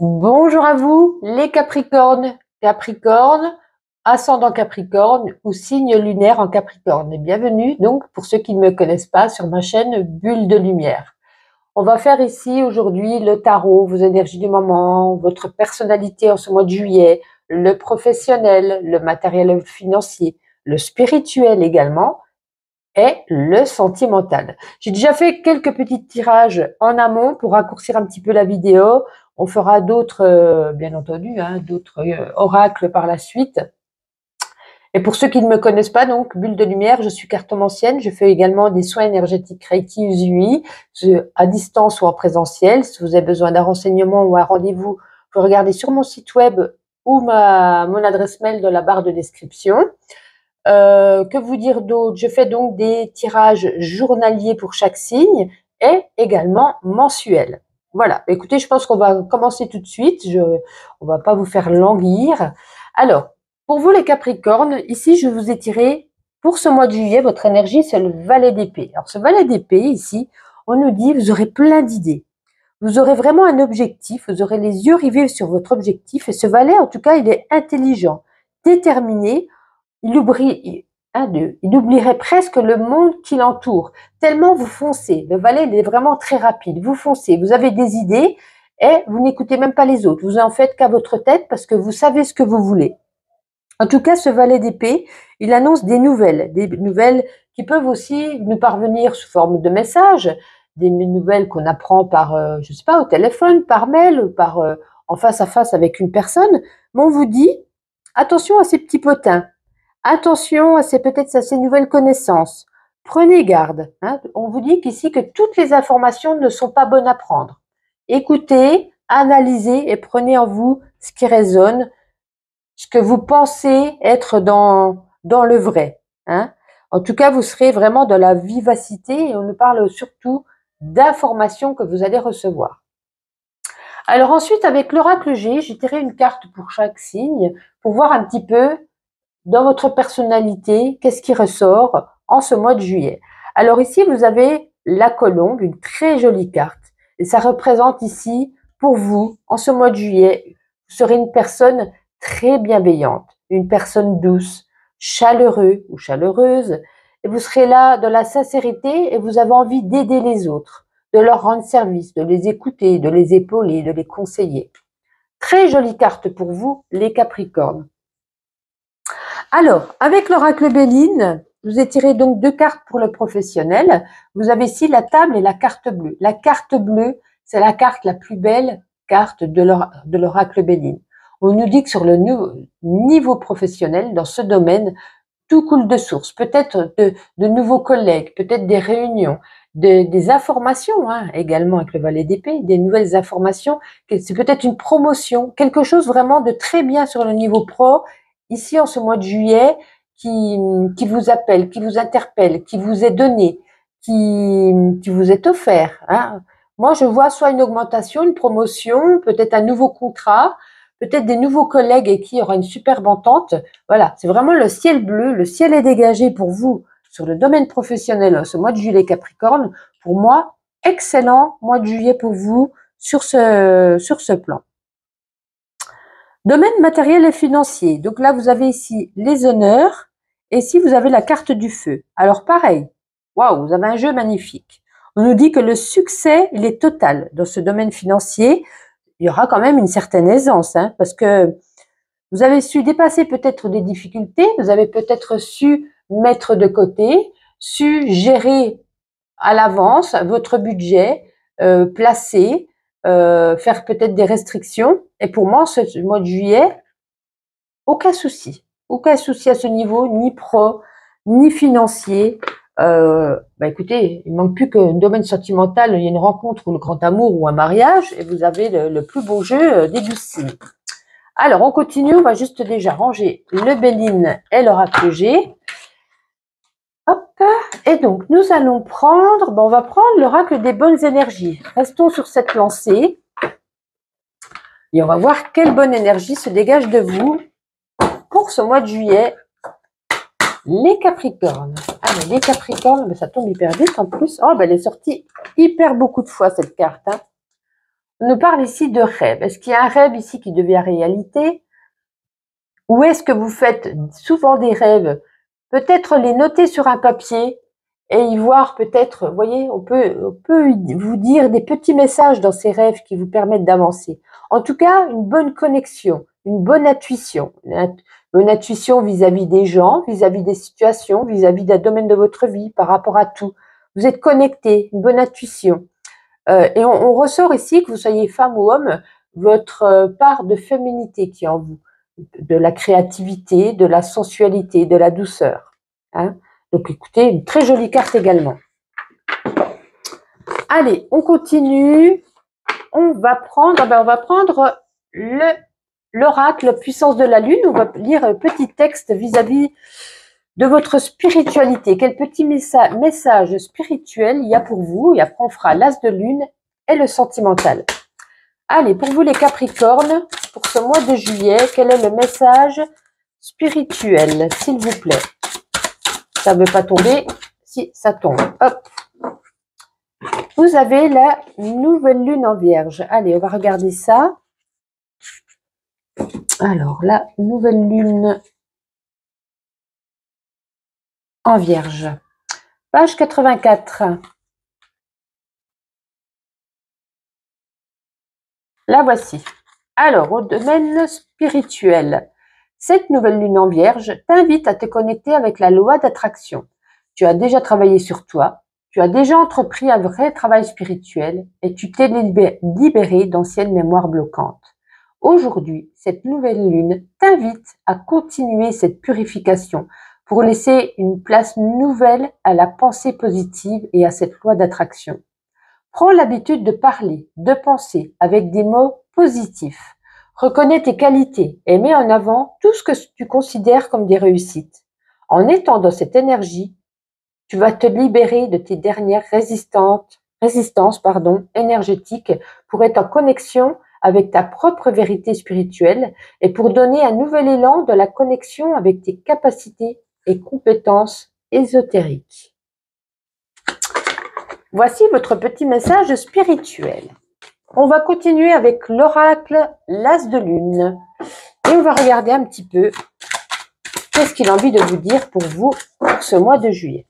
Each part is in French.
Bonjour à vous, les Capricornes. Capricorne, ascendant Capricorne ou signe lunaire en Capricorne. Et bienvenue donc pour ceux qui ne me connaissent pas sur ma chaîne Bulle de Lumière. On va faire ici aujourd'hui le tarot, vos énergies du moment, votre personnalité en ce mois de juillet, le professionnel, le matériel financier, le spirituel également et le sentimental. J'ai déjà fait quelques petits tirages en amont pour raccourcir un petit peu la vidéo. On fera d'autres, bien entendu, d'autres oracles par la suite. Et pour ceux qui ne me connaissent pas, donc, Bulle de Lumière, je suis cartomancienne. Je fais également des soins énergétiques Reiki Usui, à distance ou en présentiel. Si vous avez besoin d'un renseignement ou un rendez-vous, vous pouvez regarder sur mon site web ou mon adresse mail dans la barre de description. Que vous dire d'autre? Je fais donc des tirages journaliers pour chaque signe et également mensuels. Voilà, écoutez, je pense qu'on va commencer tout de suite. On va pas vous faire languir. Alors, pour vous les Capricornes, ici je vous ai tiré pour ce mois de juillet, votre énergie c'est le valet d'épée. Alors ce valet d'épée ici, on nous dit vous aurez plein d'idées. Vous aurez vraiment un objectif, vous aurez les yeux rivés sur votre objectif et ce valet en tout cas il est intelligent, déterminé. Il oublierait presque le monde qui l'entoure, tellement vous foncez. Le valet, il est vraiment très rapide. Vous foncez, vous avez des idées et vous n'écoutez même pas les autres. Vous en faites qu'à votre tête parce que vous savez ce que vous voulez. En tout cas, ce valet d'épée, il annonce des nouvelles qui peuvent aussi nous parvenir sous forme de messages, des nouvelles qu'on apprend par, je sais pas, au téléphone, par mail, par en face à face avec une personne. Mais on vous dit, attention à ces petits potins. Attention à peut-être à ces nouvelles connaissances. Prenez garde. On vous dit qu'ici que toutes les informations ne sont pas bonnes à prendre. Écoutez, analysez et prenez en vous ce qui résonne, ce que vous pensez être dans le vrai. En tout cas, vous serez vraiment dans la vivacité et on nous parle surtout d'informations que vous allez recevoir. Alors ensuite, avec l'oracle G, j'ai tiré une carte pour chaque signe pour voir un petit peu dans votre personnalité, qu'est-ce qui ressort en ce mois de juillet. Alors ici, vous avez la colombe, une très jolie carte. Et ça représente ici, pour vous, en ce mois de juillet, vous serez une personne très bienveillante, une personne douce, chaleureux ou chaleureuse. Et vous serez là dans la sincérité et vous avez envie d'aider les autres, de leur rendre service, de les écouter, de les épauler, de les conseiller. Très jolie carte pour vous, les Capricornes. Alors, avec l'oracle Béline, je vous ai tiré donc deux cartes pour le professionnel. Vous avez ici la table et la carte bleue. La carte bleue, c'est la carte la plus belle carte de l'oracle Béline. On nous dit que sur le niveau professionnel, dans ce domaine, tout coule de source. Peut-être de nouveaux collègues, peut-être des réunions, des informations également avec le valet d'épée, des nouvelles informations. C'est peut-être une promotion, quelque chose vraiment de très bien sur le niveau pro ici en ce mois de juillet qui vous appelle, qui vous interpelle, qui vous est donné, qui vous est offert. Moi, je vois soit une augmentation, une promotion, peut-être un nouveau contrat, peut-être des nouveaux collègues et qui il y aura une superbe entente. Voilà, c'est vraiment le ciel bleu, le ciel est dégagé pour vous sur le domaine professionnel ce mois de juillet Capricorne. Pour moi, excellent mois de juillet pour vous sur ce plan. Domaine matériel et financier. Donc là, vous avez ici les honneurs et ici, vous avez la carte du feu. Alors pareil, waouh, vous avez un jeu magnifique. On nous dit que le succès, il est total dans ce domaine financier. Il y aura quand même une certaine aisance parce que vous avez su dépasser peut-être des difficultés, vous avez peut-être su mettre de côté, su gérer à l'avance votre budget, placer, faire peut-être des restrictions. Et pour moi, ce mois de juillet, aucun souci à ce niveau, ni pro, ni financier. Écoutez, il manque plus qu'un domaine sentimental, il y a une rencontre ou le grand amour ou un mariage, et vous avez le plus beau jeu des 12 signes. Alors, on continue, on va juste déjà ranger le Béline et l'oracle G. Hop, et donc nous allons prendre, on va prendre l'oracle des bonnes énergies. Restons sur cette lancée et on va voir quelle bonne énergie se dégage de vous pour ce mois de juillet. Les Capricornes. Ah, mais les Capricornes, ça tombe hyper vite en plus. Oh, elle est sortie hyper beaucoup de fois cette carte. On nous parle ici de rêve. Est-ce qu'il y a un rêve ici qui devient réalité? Ou est-ce que vous faites souvent des rêves? Peut-être les noter sur un papier et y voir peut-être, vous voyez, on peut vous dire des petits messages dans ces rêves qui vous permettent d'avancer. En tout cas, une bonne connexion, une bonne intuition. Une bonne intuition vis-à-vis des gens, vis-à-vis des situations, vis-à-vis d'un domaine de votre vie, par rapport à tout. Vous êtes connecté, une bonne intuition. Et on ressort ici, que vous soyez femme ou homme, votre part de féminité qui est en vous, de la créativité, de la sensualité, de la douceur. Hein. Donc écoutez, une très jolie carte également. Allez, on continue. On va prendre l'oracle puissance de la lune. On va lire un petit texte vis-à-vis de votre spiritualité. Quel petit message spirituel il y a pour vous? Et après on fera l'as de lune et le sentimental. Allez, pour vous les Capricornes, pour ce mois de juillet, quel est le message spirituel, s'il vous plaît? Ça ne veut pas tomber. Si, ça tombe. Hop. Vous avez la nouvelle lune en Vierge. Allez, on va regarder ça. Alors, la nouvelle lune en Vierge. Page 84. La voici. Alors, au domaine spirituel, cette nouvelle lune en Vierge t'invite à te connecter avec la loi d'attraction. Tu as déjà travaillé sur toi, tu as déjà entrepris un vrai travail spirituel et tu t'es libéré d'anciennes mémoires bloquantes. Aujourd'hui, cette nouvelle lune t'invite à continuer cette purification pour laisser une place nouvelle à la pensée positive et à cette loi d'attraction. Prends l'habitude de parler, de penser avec des mots positifs. Reconnais tes qualités et mets en avant tout ce que tu considères comme des réussites. En étant dans cette énergie, tu vas te libérer de tes dernières résistances énergétiques pour être en connexion avec ta propre vérité spirituelle et pour donner un nouvel élan de la connexion avec tes capacités et compétences ésotériques. Voici votre petit message spirituel. On va continuer avec l'oracle, l'as de lune. Et on va regarder un petit peu qu'est-ce qu'il a envie de vous dire pour vous pour ce mois de juillet.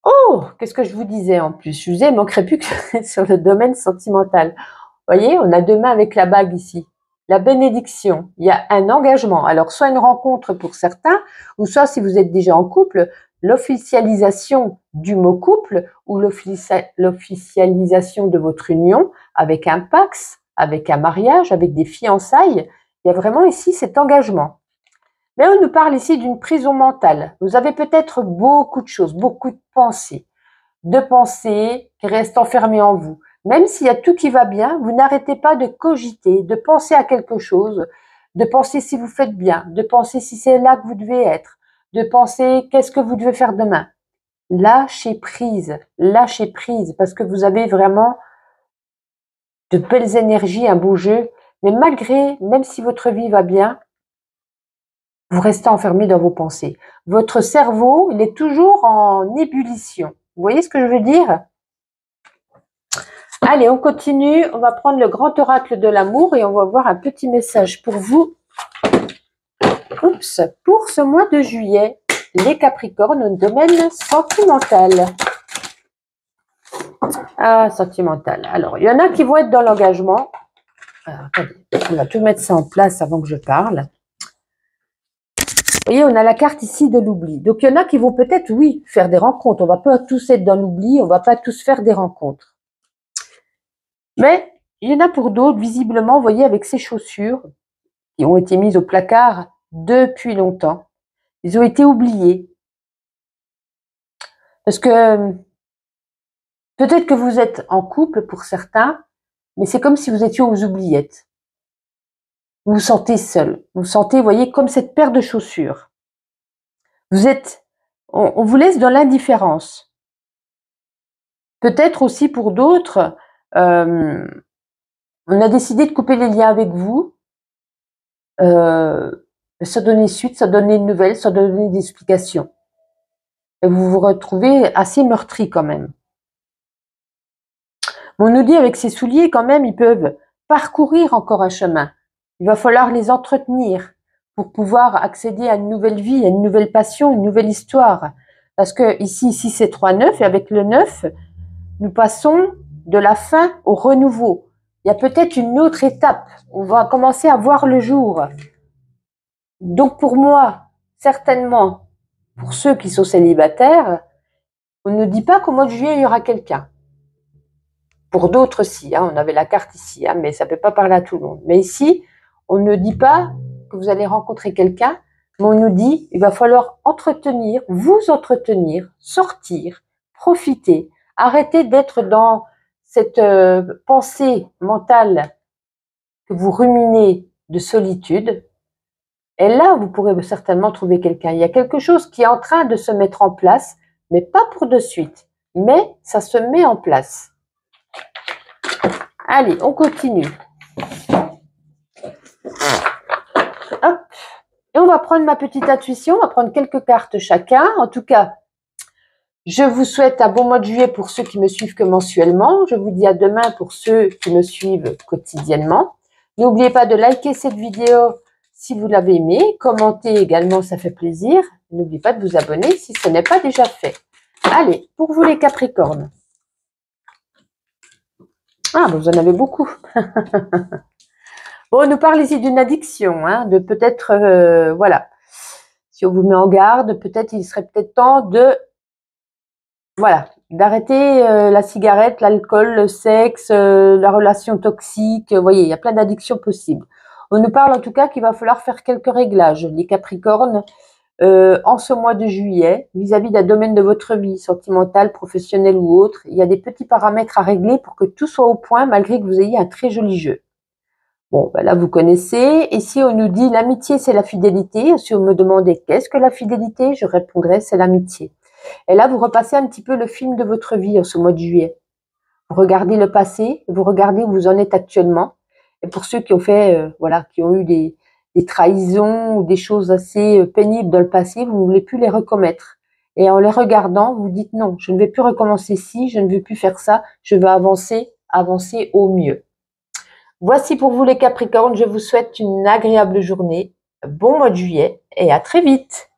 Oh, qu'est-ce que je vous disais en plus? Je vous disais, il ne manquerait plus que sur le domaine sentimental. Vous voyez, on a deux mains avec la bague ici. La bénédiction, il y a un engagement. Alors, soit une rencontre pour certains, ou soit si vous êtes déjà en couple, l'officialisation du mot couple ou l'officialisation de votre union avec un pax, avec un mariage, avec des fiançailles. Il y a vraiment ici cet engagement. Mais on nous parle ici d'une prison mentale. Vous avez peut-être beaucoup de choses, beaucoup de pensées qui restent enfermées en vous. Même s'il y a tout qui va bien, vous n'arrêtez pas de cogiter, de penser à quelque chose, de penser si vous faites bien, de penser si c'est là que vous devez être, de penser qu'est-ce que vous devez faire demain. Lâchez prise, parce que vous avez vraiment de belles énergies, un beau jeu. Mais même si votre vie va bien, vous restez enfermé dans vos pensées. Votre cerveau, il est toujours en ébullition. Vous voyez ce que je veux dire? Allez, on continue. On va prendre le grand oracle de l'amour et on va voir un petit message pour vous. Oups, pour ce mois de juillet, les Capricornes au domaine sentimental. Ah, sentimental. Alors, il y en a qui vont être dans l'engagement. Attendez, on va tout mettre ça en place avant que je parle. Vous voyez, on a la carte ici de l'oubli. Donc, il y en a qui vont peut-être, oui, faire des rencontres. On va pas tous être dans l'oubli, on va pas tous faire des rencontres. Mais il y en a pour d'autres, visiblement, vous voyez, avec ces chaussures qui ont été mises au placard depuis longtemps. Ils ont été oubliés. Parce que peut-être que vous êtes en couple pour certains, mais c'est comme si vous étiez aux oubliettes. Vous vous sentez seul. Vous vous sentez, vous voyez, comme cette paire de chaussures. On vous laisse dans l'indifférence. Peut-être aussi pour d'autres, on a décidé de couper les liens avec vous, sans donner suite, sans donner de nouvelles, sans donner d'explications. Et vous vous retrouvez assez meurtri quand même. On nous dit avec ces souliers, quand même, ils peuvent parcourir encore un chemin. Il va falloir les entretenir pour pouvoir accéder à une nouvelle vie, à une nouvelle passion, une nouvelle histoire. Parce que ici c'est 3-9 et avec le 9, nous passons de la fin au renouveau. Il y a peut-être une autre étape. On va commencer à voir le jour. Donc pour moi, certainement, pour ceux qui sont célibataires, on ne dit pas qu'au mois de juillet, il y aura quelqu'un. Pour d'autres, si, hein, on avait la carte ici, hein, mais ça ne peut pas parler à tout le monde. Mais ici, on ne dit pas que vous allez rencontrer quelqu'un, mais on nous dit il va falloir entretenir, vous entretenir, sortir, profiter, arrêter d'être dans cette pensée mentale que vous ruminez de solitude. Et là, vous pourrez certainement trouver quelqu'un. Il y a quelque chose qui est en train de se mettre en place, mais pas pour de suite. Mais ça se met en place. Allez, on continue. Hop. Et on va prendre ma petite intuition. On va prendre quelques cartes chacun. En tout cas, je vous souhaite un bon mois de juillet pour ceux qui me suivent que mensuellement. Je vous dis à demain pour ceux qui me suivent quotidiennement. N'oubliez pas de liker cette vidéo si vous l'avez aimée. Commentez également, ça fait plaisir. N'oubliez pas de vous abonner si ce n'est pas déjà fait. Allez, pour vous les Capricornes. Ah, vous en avez beaucoup. Bon, on nous parle ici d'une addiction, hein, de peut-être, voilà. Si on vous met en garde, peut-être il serait peut-être temps de, voilà, d'arrêter la cigarette, l'alcool, le sexe, la relation toxique. Vous voyez, il y a plein d'addictions possibles. On nous parle en tout cas qu'il va falloir faire quelques réglages, les Capricornes, en ce mois de juillet, vis-à-vis d'un domaine de votre vie, sentimentale, professionnelle ou autre. Il y a des petits paramètres à régler pour que tout soit au point, malgré que vous ayez un très joli jeu. Bon, ben là, vous connaissez. Ici, on nous dit l'amitié, c'est la fidélité. Si on me demandait qu'est-ce que la fidélité, je répondrais c'est l'amitié. Et là, vous repassez un petit peu le film de votre vie en ce mois de juillet. Vous regardez le passé, vous regardez où vous en êtes actuellement. Et pour ceux qui ont fait, voilà, qui ont eu des trahisons ou des choses assez pénibles dans le passé, vous ne voulez plus les recommettre. Et en les regardant, vous dites non, je ne vais plus recommencer ci, je ne veux plus faire ça, je veux avancer au mieux. Voici pour vous les Capricornes, je vous souhaite une agréable journée, bon mois de juillet et à très vite.